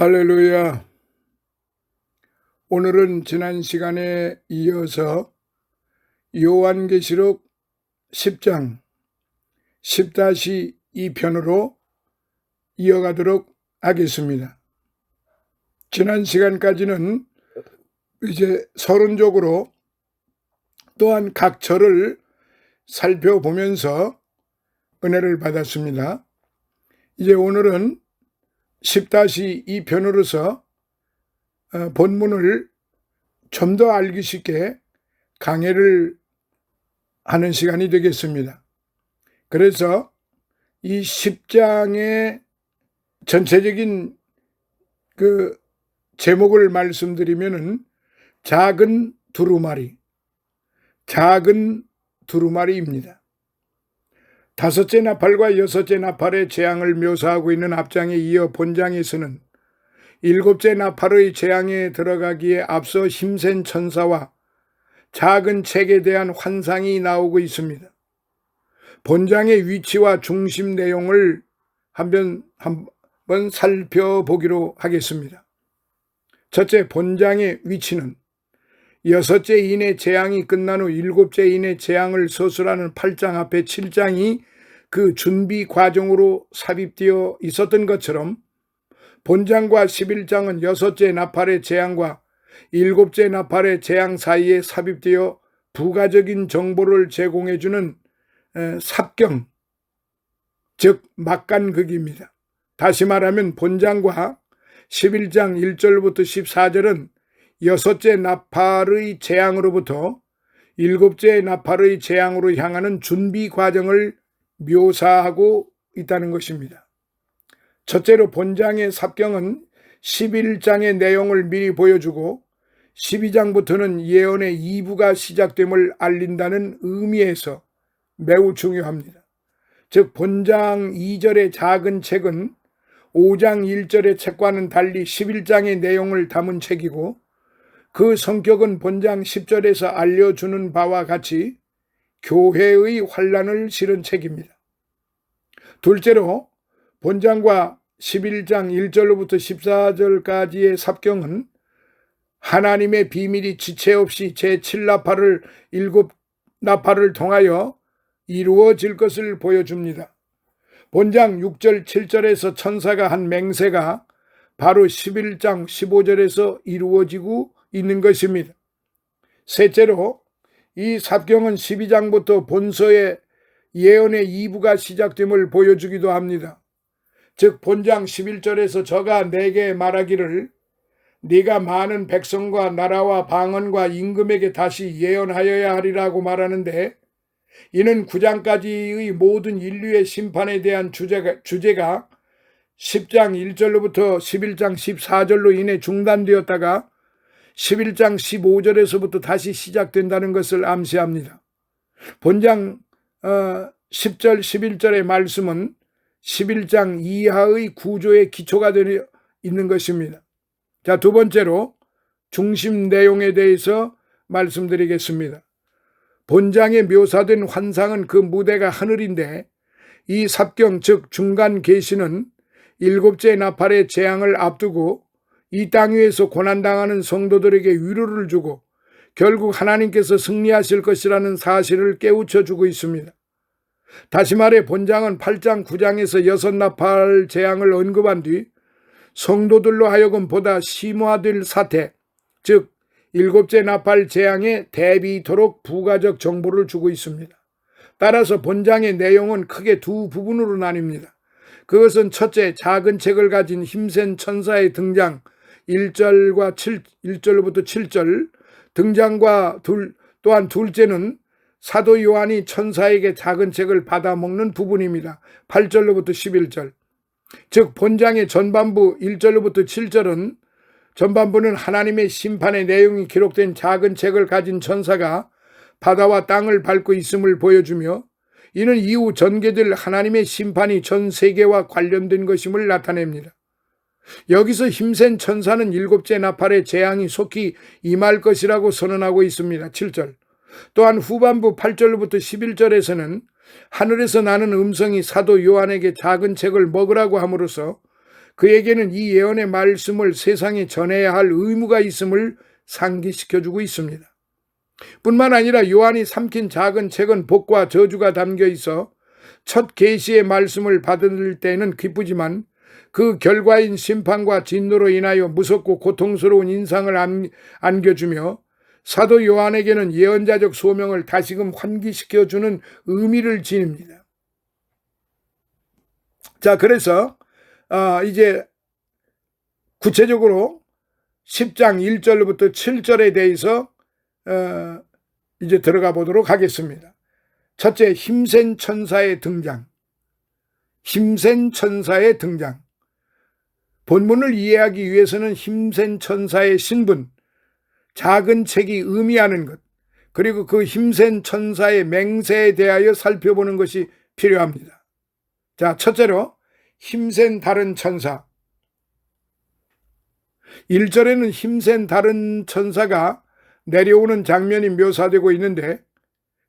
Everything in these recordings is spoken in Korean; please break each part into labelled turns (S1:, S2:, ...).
S1: 할렐루야. 오늘은 지난 시간에 이어서 요한계시록 10장 10-2편으로 이어가도록 하겠습니다. 지난 시간까지는 이제 서론적으로 또한 각 절을 살펴보면서 은혜를 받았습니다. 이제 오늘은 10-2편으로서 본문을 좀 더 알기 쉽게 강해를 하는 시간이 되겠습니다. 그래서 이 10장의 전체적인 그 제목을 말씀드리면은 작은 두루마리입니다. 다섯째 나팔과 여섯째 나팔의 재앙을 묘사하고 있는 앞장에 이어 본장에서는 일곱째 나팔의 재앙에 들어가기에 앞서 힘센 천사와 작은 책에 대한 환상이 나오고 있습니다. 본장의 위치와 중심 내용을 한번 살펴보기로 하겠습니다. 첫째, 본장의 위치는 여섯째 인의 재앙이 끝난 후 일곱째 인의 재앙을 서술하는 8장 앞에 7장이 그 준비 과정으로 삽입되어 있었던 것처럼 본장과 11장은 여섯째 나팔의 재앙과 일곱째 나팔의 재앙 사이에 삽입되어 부가적인 정보를 제공해주는 삽경, 즉 막간극입니다. 다시 말하면 본장과 11장 1절부터 14절은 여섯째 나팔의 재앙으로부터 일곱째 나팔의 재앙으로 향하는 준비 과정을 묘사하고 있다는 것입니다. 첫째로 본장의 삽경은 11장의 내용을 미리 보여주고 12장부터는 예언의 2부가 시작됨을 알린다는 의미에서 매우 중요합니다. 즉 본장 2절의 작은 책은 5장 1절의 책과는 달리 11장의 내용을 담은 책이고 그 성격은 본장 10절에서 알려주는 바와 같이 교회의 환난을 실은 책입니다. 둘째로 본장과 11장 1절로부터 14절까지의 삽경은 하나님의 비밀이 지체 없이 제7나팔을 7나팔을 통하여 이루어질 것을 보여줍니다. 본장 6절 7절에서 천사가 한 맹세가 바로 11장 15절에서 이루어지고 있는 것입니다. 셋째로 이 삽경은 12장부터 본서의 예언의 2부가 시작됨을 보여주기도 합니다. 즉 본장 11절에서 저가 내게 말하기를 네가 많은 백성과 나라와 방언과 임금에게 다시 예언하여야 하리라고 말하는데 이는 9장까지의 모든 인류의 심판에 대한 주제가 10장 1절로부터 11장 14절로 인해 중단되었다가 11장 15절에서부터 다시 시작된다는 것을 암시합니다. 본장 10절 11절의 말씀은 11장 이하의 구조의 기초가 되어 있는 것입니다. 자, 두 번째로 중심 내용에 대해서 말씀드리겠습니다. 본장에 묘사된 환상은 그 무대가 하늘인데 이 삽경 즉 중간 계시는 일곱째 나팔의 재앙을 앞두고 이 땅 위에서 고난당하는 성도들에게 위로를 주고 결국 하나님께서 승리하실 것이라는 사실을 깨우쳐주고 있습니다. 다시 말해 본장은 8장 9장에서 여섯 나팔 재앙을 언급한 뒤 성도들로 하여금 보다 심화될 사태, 즉 일곱째 나팔 재앙에 대비토록 부가적 정보를 주고 있습니다. 따라서 본장의 내용은 크게 두 부분으로 나뉩니다. 그것은 첫째, 작은 책을 가진 힘센 천사의 등장 1절부터 7절 등장과 또한 둘째는 사도 요한이 천사에게 작은 책을 받아먹는 부분입니다. 8절로부터 11절. 즉 본장의 전반부 1절로부터 7절은 전반부는 하나님의 심판의 내용이 기록된 작은 책을 가진 천사가 바다와 땅을 밟고 있음을 보여주며 이는 이후 전개될 하나님의 심판이 전 세계와 관련된 것임을 나타냅니다. 여기서 힘센 천사는 일곱째 나팔의 재앙이 속히 임할 것이라고 선언하고 있습니다. 7절. 또한 후반부 8절부터 11절에서는 하늘에서 나는 음성이 사도 요한에게 작은 책을 먹으라고 함으로써 그에게는 이 예언의 말씀을 세상에 전해야 할 의무가 있음을 상기시켜주고 있습니다. 뿐만 아니라 요한이 삼킨 작은 책은 복과 저주가 담겨 있어 첫 계시의 말씀을 받을 때는 기쁘지만 그 결과인 심판과 진노로 인하여 무섭고 고통스러운 인상을 안겨주며 사도 요한에게는 예언자적 소명을 다시금 환기시켜주는 의미를 지닙니다. 자, 그래서 이제 구체적으로 10장 1절부터 7절에 대해서 이제 들어가 보도록 하겠습니다. 첫째, 힘센 천사의 등장. 힘센 천사의 등장. 본문을 이해하기 위해서는 힘센 천사의 신분, 작은 책이 의미하는 것, 그리고 그 힘센 천사의 맹세에 대하여 살펴보는 것이 필요합니다. 자, 첫째로 힘센 다른 천사. 1절에는 힘센 다른 천사가 내려오는 장면이 묘사되고 있는데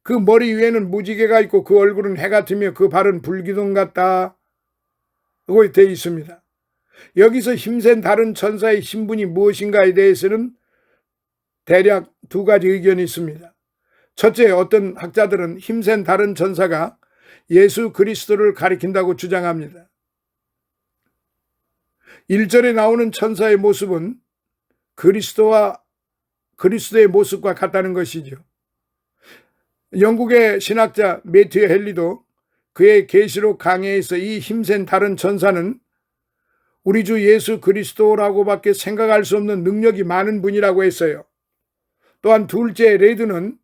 S1: 그 머리 위에는 무지개가 있고 그 얼굴은 해 같으며 그 발은 불기둥 같다고 되어 있습니다. 여기서 힘센 다른 천사의 신분이 무엇인가에 대해서는 대략 두 가지 의견이 있습니다. 첫째, 어떤 학자들은 힘센 다른 천사가 예수 그리스도를 가리킨다고 주장합니다. 1절에 나오는 천사의 모습은 그리스도의 모습과 같다는 것이죠. 영국의 신학자 매튜 헨리도 그의 계시록 강해에서 이 힘센 다른 천사는 우리 주 예수 그리스도라고밖에 생각할 수 없는 능력이 많은 분이라고 했어요. 또한 둘째, 레드는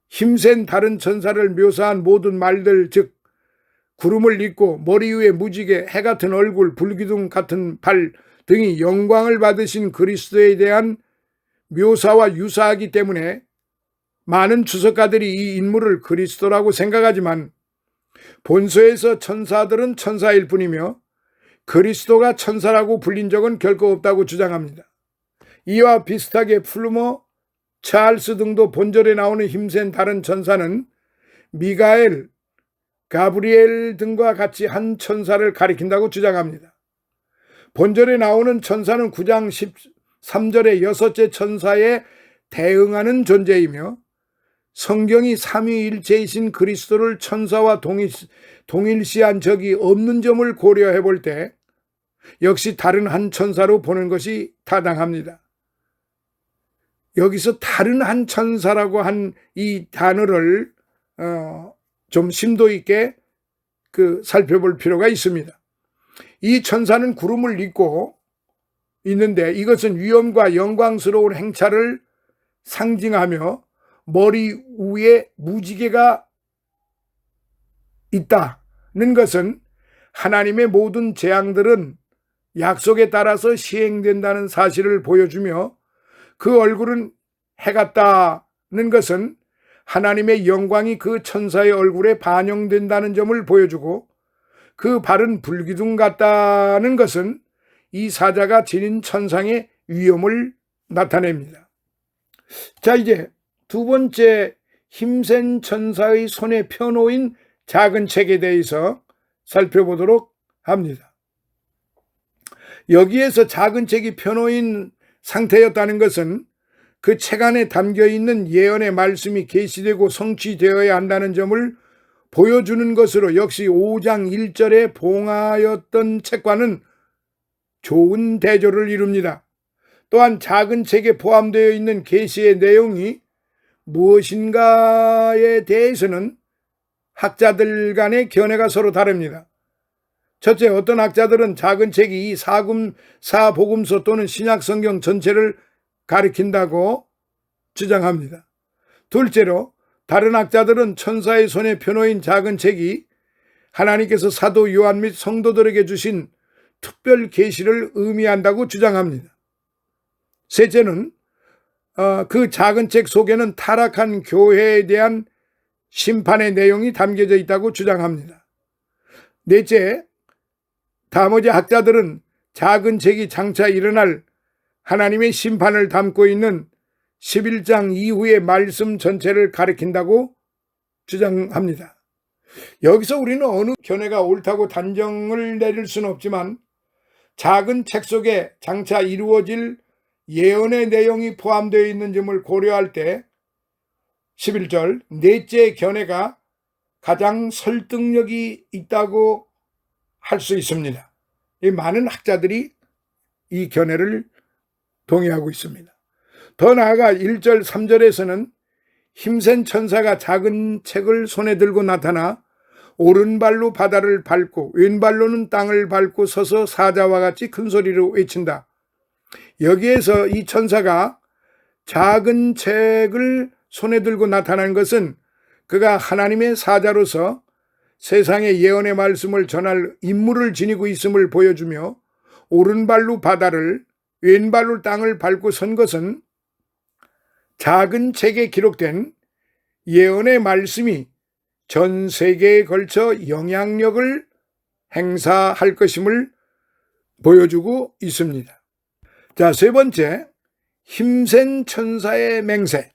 S1: 힘센 다른 천사를 묘사한 모든 말들, 즉 구름을 입고 머리 위에 무지개, 해 같은 얼굴, 불기둥 같은 발 등이 영광을 받으신 그리스도에 대한 묘사와 유사하기 때문에 많은 주석가들이 이 인물을 그리스도라고 생각하지만 본서에서 천사들은 천사일 뿐이며 그리스도가 천사라고 불린 적은 결코 없다고 주장합니다. 이와 비슷하게 플루머, 찰스 등도 본절에 나오는 힘센 다른 천사는 미가엘, 가브리엘 등과 같이 한 천사를 가리킨다고 주장합니다. 본절에 나오는 천사는 9장 13절의 여섯째 천사에 대응하는 존재이며 성경이 삼위일체이신 그리스도를 천사와 동일시한 적이 없는 점을 고려해 볼 때 역시 다른 한 천사로 보는 것이 타당합니다. 여기서 다른 한 천사라고 한 이 단어를 좀 심도 있게 살펴볼 필요가 있습니다. 이 천사는 구름을 입고 있는데 이것은 위엄과 영광스러운 행차를 상징하며 머리 위에 무지개가 있다는 것은 하나님의 모든 재앙들은 약속에 따라서 시행된다는 사실을 보여주며 그 얼굴은 해 같다는 것은 하나님의 영광이 그 천사의 얼굴에 반영된다는 점을 보여주고 그 발은 불기둥 같다는 것은 이 사자가 지닌 천상의 위엄을 나타냅니다. 자, 이제 두 번째 힘센 천사의 손에 펴놓인 작은 책에 대해서 살펴보도록 합니다. 여기에서 작은 책이 펴놓인 상태였다는 것은 그 책 안에 담겨있는 예언의 말씀이 계시되고 성취되어야 한다는 점을 보여주는 것으로 역시 5장 1절에 봉하였던 책과는 좋은 대조를 이룹니다. 또한 작은 책에 포함되어 있는 계시의 내용이 무엇인가에 대해서는 학자들 간의 견해가 서로 다릅니다. 첫째, 어떤 학자들은 작은 책이 이 사복음서 또는 신약성경 전체를 가리킨다고 주장합니다. 둘째로, 다른 학자들은 천사의 손에 펴놓인 작은 책이 하나님께서 사도 요한 및 성도들에게 주신 특별 계시를 의미한다고 주장합니다. 셋째는 그 작은 책 속에는 타락한 교회에 대한 심판의 내용이 담겨져 있다고 주장합니다. 넷째, 나머지 학자들은 작은 책이 장차 일어날 하나님의 심판을 담고 있는 11장 이후의 말씀 전체를 가리킨다고 주장합니다. 여기서 우리는 어느 견해가 옳다고 단정을 내릴 수는 없지만 작은 책 속에 장차 이루어질 예언의 내용이 포함되어 있는 점을 고려할 때 11절 넷째 견해가 가장 설득력이 있다고 할 수 있습니다. 이 많은 학자들이 이 견해를 동의하고 있습니다. 더 나아가 1절 3절에서는 힘센 천사가 작은 책을 손에 들고 나타나 오른발로 바다를 밟고 왼발로는 땅을 밟고 서서 사자와 같이 큰 소리로 외친다. 여기에서 이 천사가 작은 책을 손에 들고 나타난 것은 그가 하나님의 사자로서 세상의 예언의 말씀을 전할 임무를 지니고 있음을 보여주며 오른발로 바다를 왼발로 땅을 밟고 선 것은 작은 책에 기록된 예언의 말씀이 전 세계에 걸쳐 영향력을 행사할 것임을 보여주고 있습니다. 자, 세 번째, 힘센 천사의 맹세.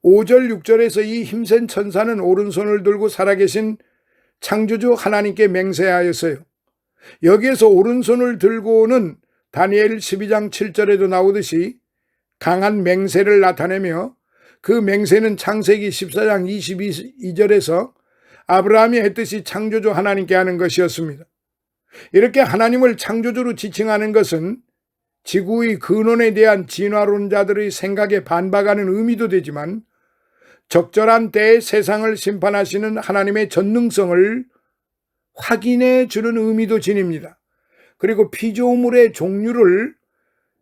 S1: 5절 6절에서 이 힘센 천사는 오른손을 들고 살아계신 창조주 하나님께 맹세하였어요. 여기에서 오른손을 들고는 다니엘 12장 7절에도 나오듯이 강한 맹세를 나타내며 그 맹세는 창세기 14장 22절에서 아브라함이 했듯이 창조주 하나님께 하는 것이었습니다. 이렇게 하나님을 창조주로 지칭하는 것은 지구의 근원에 대한 진화론자들의 생각에 반박하는 의미도 되지만 적절한 때에 세상을 심판하시는 하나님의 전능성을 확인해 주는 의미도 지닙니다. 그리고 피조물의 종류를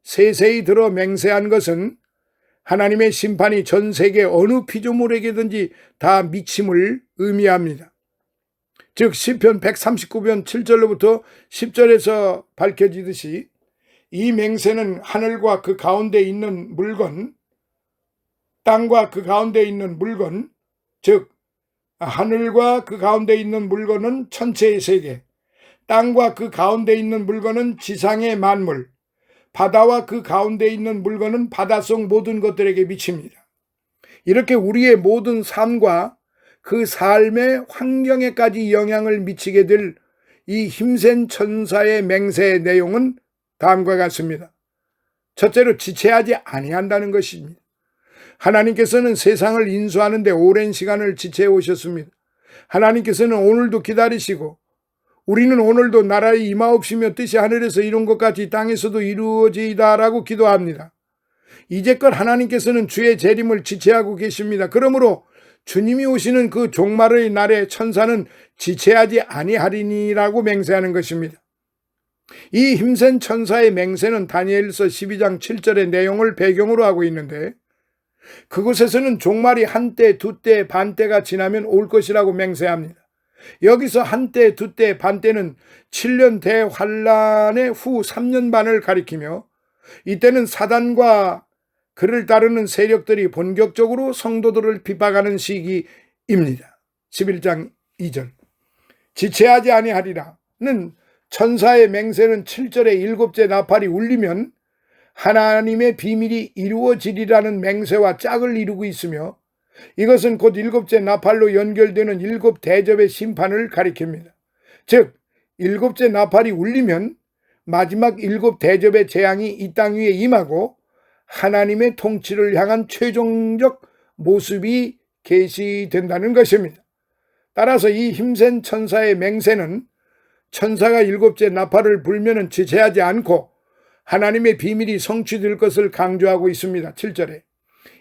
S1: 세세히 들어 맹세한 것은 하나님의 심판이 전 세계 어느 피조물에게든지 다 미침을 의미합니다. 즉 시편 139편 7절로부터 10절에서 밝혀지듯이 이 맹세는 하늘과 그 가운데 있는 물건, 땅과 그 가운데 있는 물건, 즉 하늘과 그 가운데 있는 물건은 천체의 세계, 땅과 그 가운데 있는 물건은 지상의 만물, 바다와 그 가운데 있는 물건은 바닷속 모든 것들에게 미칩니다. 이렇게 우리의 모든 삶과 그 삶의 환경에까지 영향을 미치게 될 이 힘센 천사의 맹세의 내용은 다음과 같습니다. 첫째로 지체하지 아니한다는 것입니다. 하나님께서는 세상을 인수하는 데 오랜 시간을 지체해 오셨습니다. 하나님께서는 오늘도 기다리시고 우리는 오늘도 나라의 임하옵시며 뜻이 하늘에서 이룬 것 같이 땅에서도 이루어지이다라고 기도합니다. 이제껏 하나님께서는 주의 재림을 지체하고 계십니다. 그러므로 주님이 오시는 그 종말의 날에 천사는 지체하지 아니하리니라고 맹세하는 것입니다. 이 힘센 천사의 맹세는 다니엘서 12장 7절의 내용을 배경으로 하고 있는데 그곳에서는 종말이 한때, 두때, 반때가 지나면 올 것이라고 맹세합니다. 여기서 한때, 두때, 반때는 7년 대환란의 후 3년 반을 가리키며 이때는 사단과 그를 따르는 세력들이 본격적으로 성도들을 핍박하는 시기입니다. 11장 2절 지체하지 아니하리라는 천사의 맹세는 7절에 일곱째 나팔이 울리면 하나님의 비밀이 이루어지리라는 맹세와 짝을 이루고 있으며 이것은 곧 일곱째 나팔로 연결되는 일곱 대접의 심판을 가리킵니다. 즉 일곱째 나팔이 울리면 마지막 일곱 대접의 재앙이 이 땅 위에 임하고 하나님의 통치를 향한 최종적 모습이 계시된다는 것입니다. 따라서 이 힘센 천사의 맹세는 천사가 일곱째 나팔을 불면은 지체하지 않고 하나님의 비밀이 성취될 것을 강조하고 있습니다. 7절에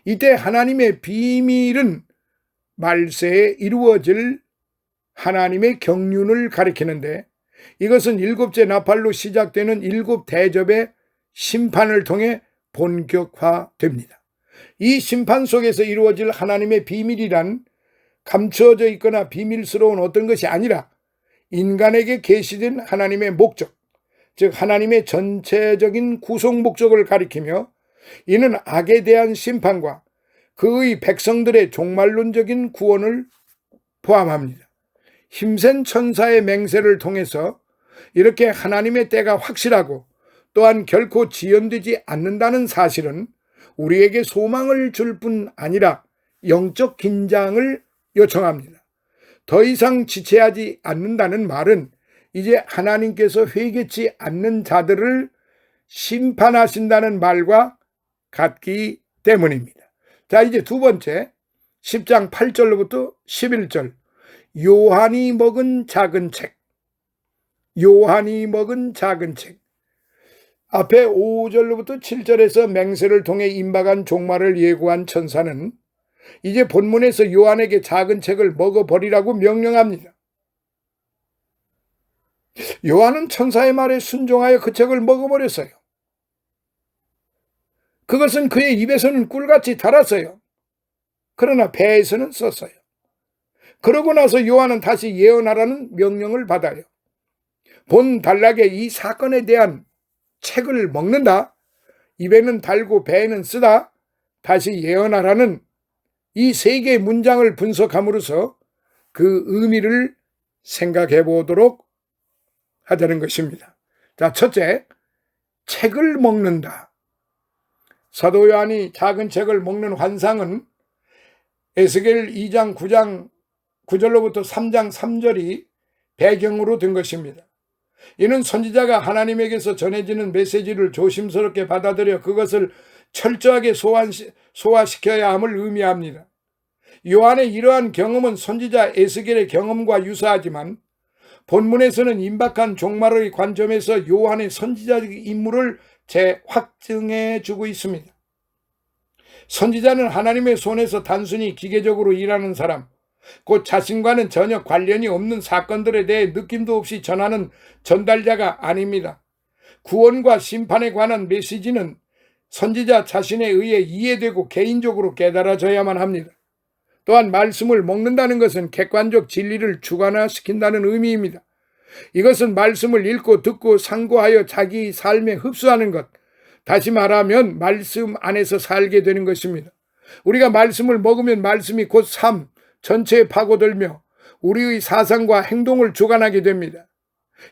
S1: 이때 하나님의 비밀은 말세에 이루어질 하나님의 경륜을 가리키는데 이것은 일곱째 나팔로 시작되는 일곱 대접의 심판을 통해 본격화됩니다. 이 심판 속에서 이루어질 하나님의 비밀이란 감추어져 있거나 비밀스러운 어떤 것이 아니라 인간에게 계시된 하나님의 목적, 즉 하나님의 전체적인 구속 목적을 가리키며 이는 악에 대한 심판과 그의 백성들의 종말론적인 구원을 포함합니다. 힘센 천사의 맹세를 통해서 이렇게 하나님의 때가 확실하고 또한 결코 지연되지 않는다는 사실은 우리에게 소망을 줄 뿐 아니라 영적 긴장을 요청합니다. 더 이상 지체하지 않는다는 말은 이제 하나님께서 회개치 않는 자들을 심판하신다는 말과 같기 때문입니다. 자, 이제 두 번째 10장 8절로부터 11절 요한이 먹은 작은 책. 요한이 먹은 작은 책. 앞에 5절로부터 7절에서 맹세를 통해 임박한 종말을 예고한 천사는 이제 본문에서 요한에게 작은 책을 먹어버리라고 명령합니다. 요한은 천사의 말에 순종하여 그 책을 먹어버렸어요. 그것은 그의 입에서는 꿀같이 달았어요. 그러나 배에서는 썼어요. 그러고 나서 요한은 다시 예언하라는 명령을 받아요. 본 단락에 이 사건에 대한 책을 먹는다, 입에는 달고 배에는 쓰다, 다시 예언하라는 이 세 개의 문장을 분석함으로써 그 의미를 생각해 보도록 하자는 것입니다. 자, 첫째, 책을 먹는다. 사도 요한이 작은 책을 먹는 환상은 에스겔 2장 9절로부터 3장 3절이 배경으로 된 것입니다. 이는 선지자가 하나님에게서 전해지는 메시지를 조심스럽게 받아들여 그것을 철저하게 소화시켜야 함을 의미합니다. 요한의 이러한 경험은 선지자 에스겔의 경험과 유사하지만 본문에서는 임박한 종말의 관점에서 요한의 선지자적 인물을 재확증해 주고 있습니다. 선지자는 하나님의 손에서 단순히 기계적으로 일하는 사람, 곧 자신과는 전혀 관련이 없는 사건들에 대해 느낌도 없이 전하는 전달자가 아닙니다. 구원과 심판에 관한 메시지는 선지자 자신에 의해 이해되고 개인적으로 깨달아져야만 합니다. 또한 말씀을 먹는다는 것은 객관적 진리를 주관화시킨다는 의미입니다. 이것은 말씀을 읽고 듣고 상고하여 자기 삶에 흡수하는 것, 다시 말하면 말씀 안에서 살게 되는 것입니다. 우리가 말씀을 먹으면 말씀이 곧 삶 전체에 파고들며 우리의 사상과 행동을 주관하게 됩니다.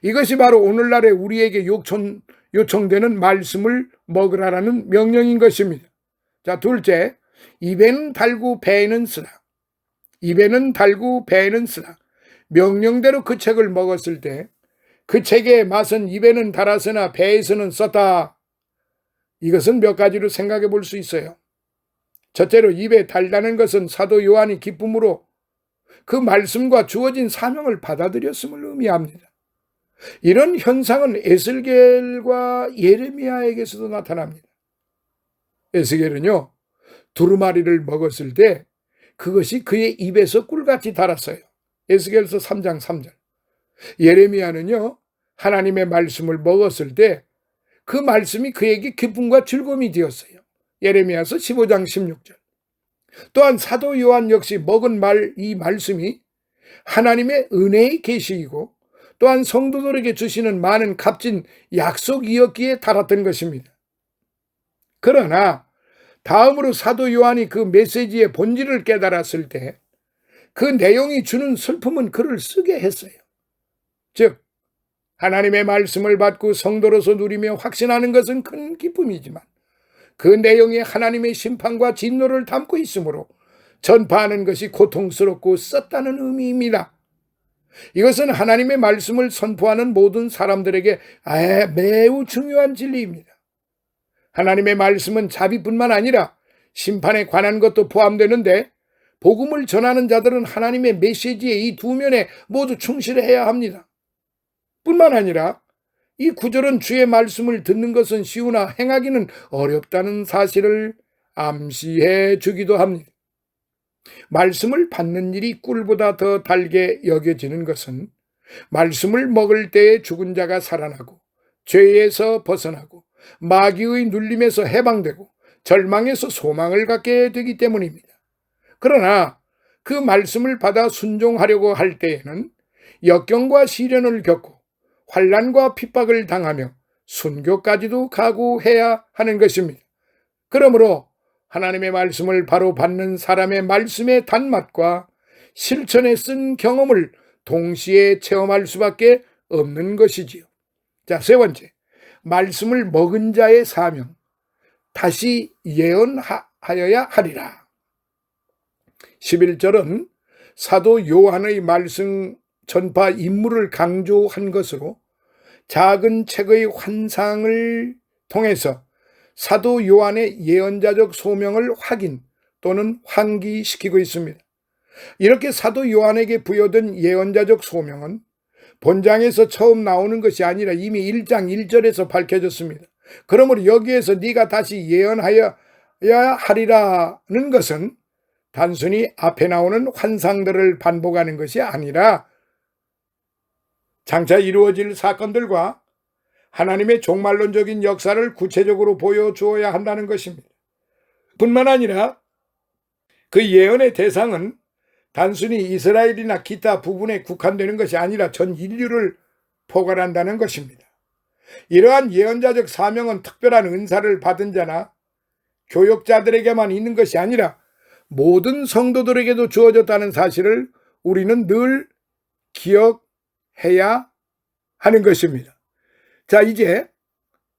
S1: 이것이 바로 오늘날에 우리에게 요청되는 말씀을 먹으라는 명령인 것입니다. 자, 둘째, 입에는 달고 배에는 쓰라. 입에는 달고 배에는 쓰라. 명령대로 그 책을 먹었을 때 그 책의 맛은 입에는 달았으나 배에서는 썼다. 이것은 몇 가지로 생각해 볼 수 있어요. 첫째로 입에 달다는 것은 사도 요한이 기쁨으로 그 말씀과 주어진 사명을 받아들였음을 의미합니다. 이런 현상은 에스겔과 예레미야에게서도 나타납니다. 에스겔은요, 두루마리를 먹었을 때 그것이 그의 입에서 꿀같이 달았어요. 에스겔서 3장 3절. 예레미야는요, 하나님의 말씀을 먹었을 때 그 말씀이 그에게 기쁨과 즐거움이 되었어요. 예레미야서 15장 16절. 또한 사도 요한 역시 먹은 이 말씀이 하나님의 은혜의 계시이고 또한 성도들에게 주시는 많은 값진 약속이었기에 달았던 것입니다. 그러나 다음으로 사도 요한이 그 메시지의 본질을 깨달았을 때 그 내용이 주는 슬픔은 그를 쓰게 했어요. 즉 하나님의 말씀을 받고 성도로서 누리며 확신하는 것은 큰 기쁨이지만 그 내용에 하나님의 심판과 진노를 담고 있으므로 전파하는 것이 고통스럽고 썼다는 의미입니다. 이것은 하나님의 말씀을 선포하는 모든 사람들에게 매우 중요한 진리입니다. 하나님의 말씀은 자비뿐만 아니라 심판에 관한 것도 포함되는데 복음을 전하는 자들은 하나님의 메시지의 이 두 면에 모두 충실해야 합니다. 뿐만 아니라 이 구절은 주의 말씀을 듣는 것은 쉬우나 행하기는 어렵다는 사실을 암시해 주기도 합니다. 말씀을 받는 일이 꿀보다 더 달게 여겨지는 것은 말씀을 먹을 때에 죽은 자가 살아나고 죄에서 벗어나고 마귀의 눌림에서 해방되고 절망에서 소망을 갖게 되기 때문입니다. 그러나 그 말씀을 받아 순종하려고 할 때에는 역경과 시련을 겪고 환난과 핍박을 당하며 순교까지도 각오해야 하는 것입니다. 그러므로 하나님의 말씀을 바로 받는 사람의 말씀의 단맛과 실천에 쓴 경험을 동시에 체험할 수밖에 없는 것이지요. 자, 세 번째, 말씀을 먹은 자의 사명, 다시 예언하여야 하리라. 11절은 사도 요한의 말씀처럼 전파 임무를 강조한 것으로 작은 책의 환상을 통해서 사도 요한의 예언자적 소명을 확인 또는 환기시키고 있습니다. 이렇게 사도 요한에게 부여된 예언자적 소명은 본장에서 처음 나오는 것이 아니라 이미 1장 1절에서 밝혀졌습니다. 그러므로 여기에서 네가 다시 예언하여야 하리라는 것은 단순히 앞에 나오는 환상들을 반복하는 것이 아니라 장차 이루어질 사건들과 하나님의 종말론적인 역사를 구체적으로 보여주어야 한다는 것입니다. 뿐만 아니라 그 예언의 대상은 단순히 이스라엘이나 기타 부분에 국한되는 것이 아니라 전 인류를 포괄한다는 것입니다. 이러한 예언자적 사명은 특별한 은사를 받은 자나 교역자들에게만 있는 것이 아니라 모든 성도들에게도 주어졌다는 사실을 우리는 늘 기억해야 하는 것입니다. 자, 이제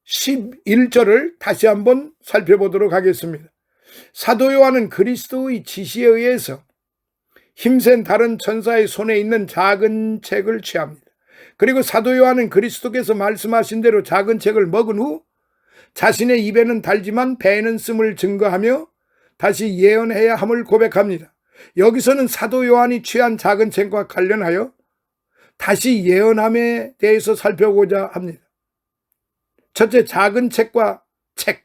S1: 11절을 다시 한번 살펴보도록 하겠습니다. 사도 요한은 그리스도의 지시에 의해서 힘센 다른 천사의 손에 있는 작은 책을 취합니다. 그리고 사도 요한은 그리스도께서 말씀하신 대로 작은 책을 먹은 후 자신의 입에는 달지만 배에는 씀을 증거하며 다시 예언해야 함을 고백합니다. 여기서는 사도 요한이 취한 작은 책과 관련하여 다시 예언함에 대해서 살펴보고자 합니다. 첫째, 작은 책과 책.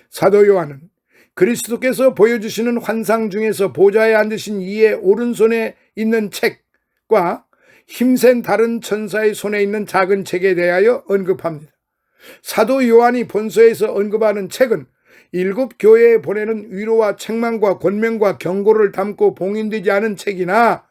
S1: 사도 요한은 그리스도께서 보여주시는 환상 중에서 보좌에 앉으신 이의 오른손에 있는 책과 힘센 다른 천사의 손에 있는 작은 책에 대하여 언급합니다. 사도 요한이 본서에서 언급하는 책은 7 교회에 보내는 위로와 책망과 권면과 경고를 담고 봉인되지 않은 책이나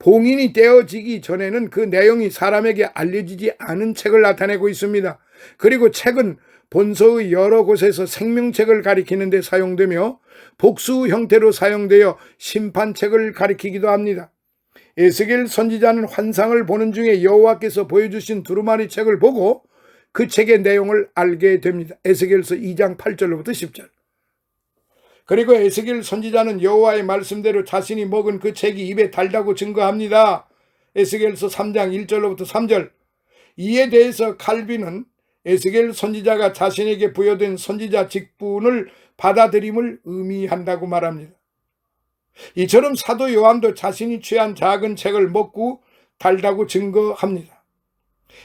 S1: 봉인이 되어지기 전에는 그 내용이 사람에게 알려지지 않은 책을 나타내고 있습니다. 그리고 책은 본서의 여러 곳에서 생명책을 가리키는 데 사용되며 복수 형태로 사용되어 심판책을 가리키기도 합니다. 에스겔 선지자는 환상을 보는 중에 여호와께서 보여주신 두루마리 책을 보고 그 책의 내용을 알게 됩니다. 에스겔서 2장 8절로부터 10절. 그리고 에스겔 선지자는 여호와의 말씀대로 자신이 먹은 그 책이 입에 달다고 증거합니다. 에스겔서 3장 1절로부터 3절. 이에 대해서 칼빈은 에스겔 선지자가 자신에게 부여된 선지자 직분을 받아들임을 의미한다고 말합니다. 이처럼 사도 요한도 자신이 취한 작은 책을 먹고 달다고 증거합니다.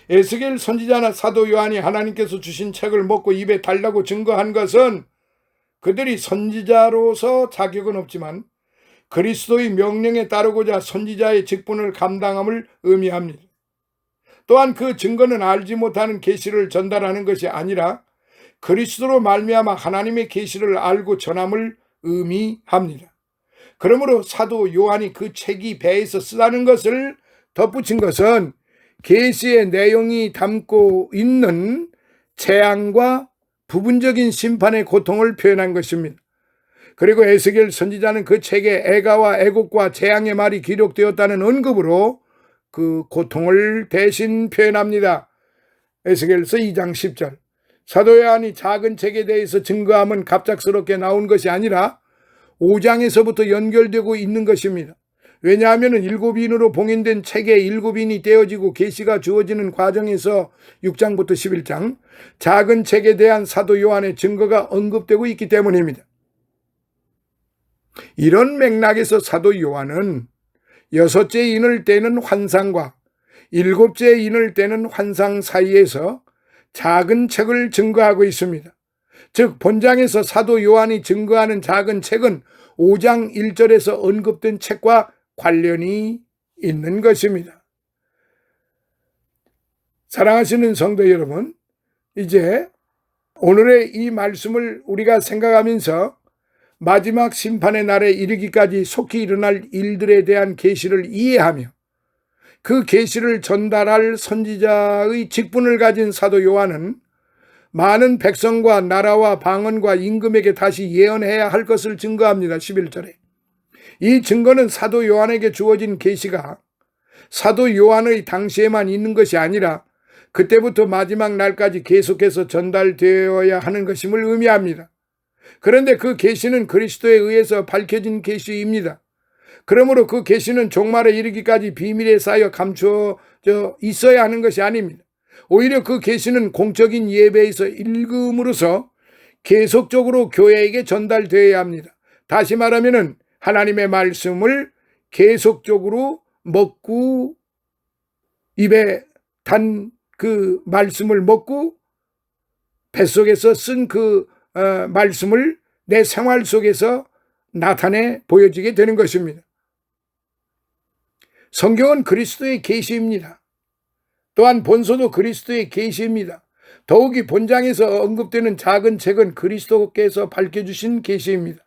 S1: 에스겔 선지자나 사도 요한이 하나님께서 주신 책을 먹고 입에 달다고 증거한 것은 그들이 선지자로서 자격은 없지만 그리스도의 명령에 따르고자 선지자의 직분을 감당함을 의미합니다. 또한 그 증거는 알지 못하는 계시를 전달하는 것이 아니라 그리스도로 말미암아 하나님의 계시를 알고 전함을 의미합니다. 그러므로 사도 요한이 그 책이 배에서 쓰다는 것을 덧붙인 것은 계시의 내용이 담고 있는 재앙과 부분적인 심판의 고통을 표현한 것입니다. 그리고 에스겔 선지자는 그 책에 애가와 애곡과 재앙의 말이 기록되었다는 언급으로 그 고통을 대신 표현합니다. 에스겔서 2장 10절. 사도 요한이 작은 책에 대해서 증거함은 갑작스럽게 나온 것이 아니라 5장에서부터 연결되고 있는 것입니다. 왜냐하면 7인으로 봉인된 책의 7인이 떼어지고 계시가 주어지는 과정에서 6장부터 11장 작은 책에 대한 사도 요한의 증거가 언급되고 있기 때문입니다. 이런 맥락에서 사도 요한은 6째 인을 떼는 환상과 7째 인을 떼는 환상 사이에서 작은 책을 증거하고 있습니다. 즉 본장에서 사도 요한이 증거하는 작은 책은 5장 1절에서 언급된 책과 관련이 있는 것입니다. 사랑하시는 성도 여러분, 이제 오늘의 이 말씀을 우리가 생각하면서 마지막 심판의 날에 이르기까지 속히 일어날 일들에 대한 계시를 이해하며 그 계시를 전달할 선지자의 직분을 가진 사도 요한은 많은 백성과 나라와 방언과 임금에게 다시 예언해야 할 것을 증거합니다. 11절에. 이 증거는 사도 요한에게 주어진 계시가 사도 요한의 당시에만 있는 것이 아니라 그때부터 마지막 날까지 계속해서 전달되어야 하는 것임을 의미합니다. 그런데 그 계시는 그리스도에 의해서 밝혀진 계시입니다. 그러므로 그 계시는 종말에 이르기까지 비밀에 쌓여 감추어져 있어야 하는 것이 아닙니다. 오히려 그 계시는 공적인 예배에서 읽음으로써 계속적으로 교회에게 전달되어야 합니다. 다시 말하면은 하나님의 말씀을 계속적으로 먹고 입에 단 그 말씀을 먹고 뱃속에서 쓴 그 말씀을 내 생활 속에서 나타내 보여지게 되는 것입니다. 성경은 그리스도의 계시입니다. 또한 본서도 그리스도의 계시입니다. 더욱이 본장에서 언급되는 작은 책은 그리스도께서 밝혀주신 계시입니다.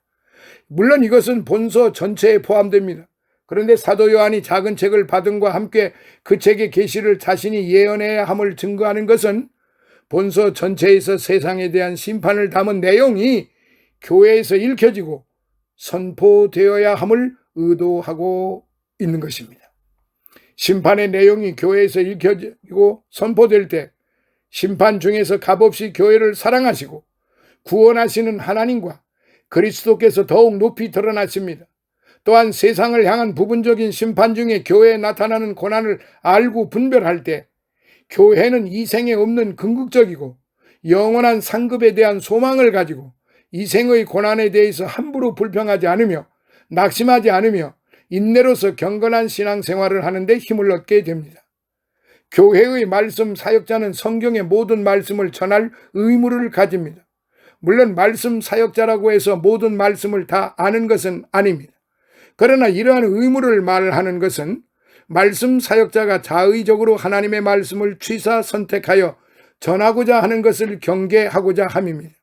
S1: 물론 이것은 본서 전체에 포함됩니다. 그런데 사도 요한이 작은 책을 받음과 함께 그 책의 계시를 자신이 예언해야 함을 증거하는 것은 본서 전체에서 세상에 대한 심판을 담은 내용이 교회에서 읽혀지고 선포되어야 함을 의도하고 있는 것입니다. 심판의 내용이 교회에서 읽혀지고 선포될 때 심판 중에서 값없이 교회를 사랑하시고 구원하시는 하나님과 그리스도께서 더욱 높이 드러나십니다. 또한 세상을 향한 부분적인 심판 중에 교회에 나타나는 고난을 알고 분별할 때 교회는 이 생에 없는 궁극적이고 영원한 상급에 대한 소망을 가지고 이 생의 고난에 대해서 함부로 불평하지 않으며 낙심하지 않으며 인내로서 경건한 신앙생활을 하는데 힘을 얻게 됩니다. 교회의 말씀 사역자는 성경의 모든 말씀을 전할 의무를 가집니다. 물론 말씀 사역자라고 해서 모든 말씀을 다 아는 것은 아닙니다. 그러나 이러한 의무를 말하는 것은 말씀 사역자가 자의적으로 하나님의 말씀을 취사 선택하여 전하고자 하는 것을 경계하고자 함입니다.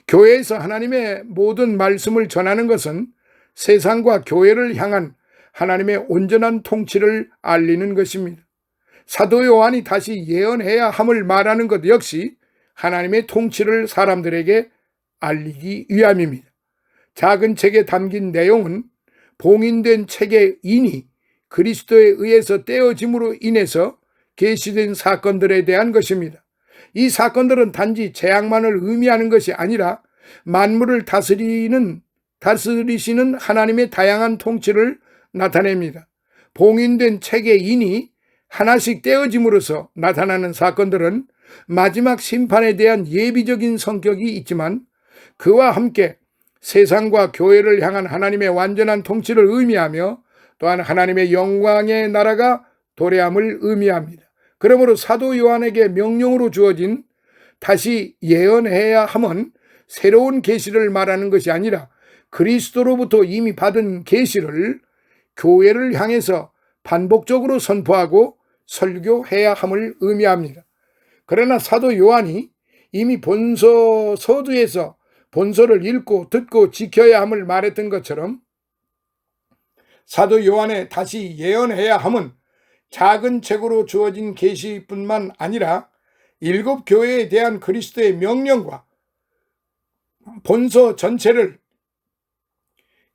S1: 교회에서 하나님의 모든 말씀을 전하는 것은 세상과 교회를 향한 하나님의 온전한 통치를 알리는 것입니다. 사도 요한이 다시 예언해야 함을 말하는 것 역시 하나님의 통치를 사람들에게 알리기 위함입니다. 작은 책에 담긴 내용은 봉인된 책의 인이 그리스도에 의해서 떼어짐으로 인해서 계시된 사건들에 대한 것입니다. 이 사건들은 단지 재앙만을 의미하는 것이 아니라 만물을 다스리시는 하나님의 다양한 통치를 나타냅니다. 봉인된 책의 인이 하나씩 떼어짐으로써 나타나는 사건들은 마지막 심판에 대한 예비적인 성격이 있지만 그와 함께 세상과 교회를 향한 하나님의 완전한 통치를 의미하며 또한 하나님의 영광의 나라가 도래함을 의미합니다. 그러므로 사도 요한에게 명령으로 주어진 다시 예언해야 함은 새로운 계시를 말하는 것이 아니라 그리스도로부터 이미 받은 계시를 교회를 향해서 반복적으로 선포하고 설교해야 함을 의미합니다. 그러나 사도 요한이 이미 본서 서두에서 본서를 읽고 듣고 지켜야 함을 말했던 것처럼 사도 요한에 다시 예언해야 함은 작은 책으로 주어진 계시뿐만 아니라 7 교회에 대한 그리스도의 명령과 본서 전체를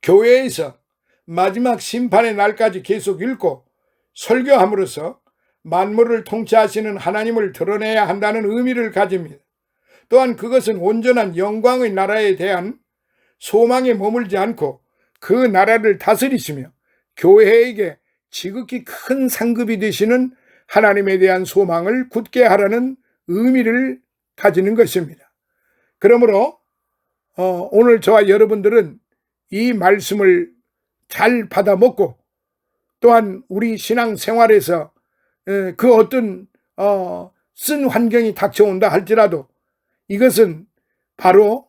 S1: 교회에서 마지막 심판의 날까지 계속 읽고 설교함으로써 만물을 통치하시는 하나님을 드러내야 한다는 의미를 가집니다. 또한 그것은 온전한 영광의 나라에 대한 소망에 머물지 않고 그 나라를 다스리시며 교회에게 지극히 큰 상급이 되시는 하나님에 대한 소망을 굳게 하라는 의미를 가지는 것입니다. 그러므로 오늘 저와 여러분들은 이 말씀을 잘 받아먹고 또한 우리 신앙생활에서 그 어떤 쓴 환경이 닥쳐온다 할지라도 이것은 바로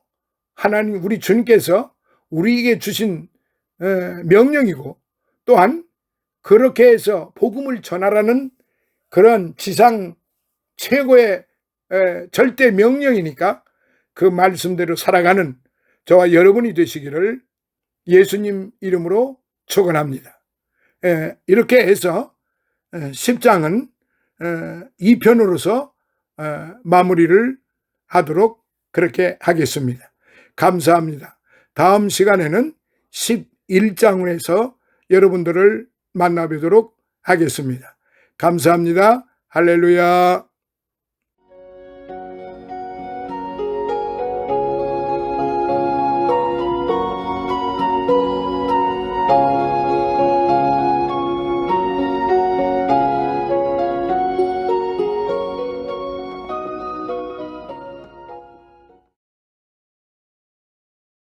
S1: 하나님 우리 주님께서 우리에게 주신 명령이고 또한 그렇게 해서 복음을 전하라는 그런 지상 최고의 절대 명령이니까 그 말씀대로 살아가는 저와 여러분이 되시기를 예수님 이름으로 축원합니다. 이렇게 해서 10장은 2편으로서 마무리를 하도록 그렇게 하겠습니다. 감사합니다. 다음 시간에는 11장에서 여러분들을 만나뵙도록 하겠습니다. 감사합니다. 할렐루야.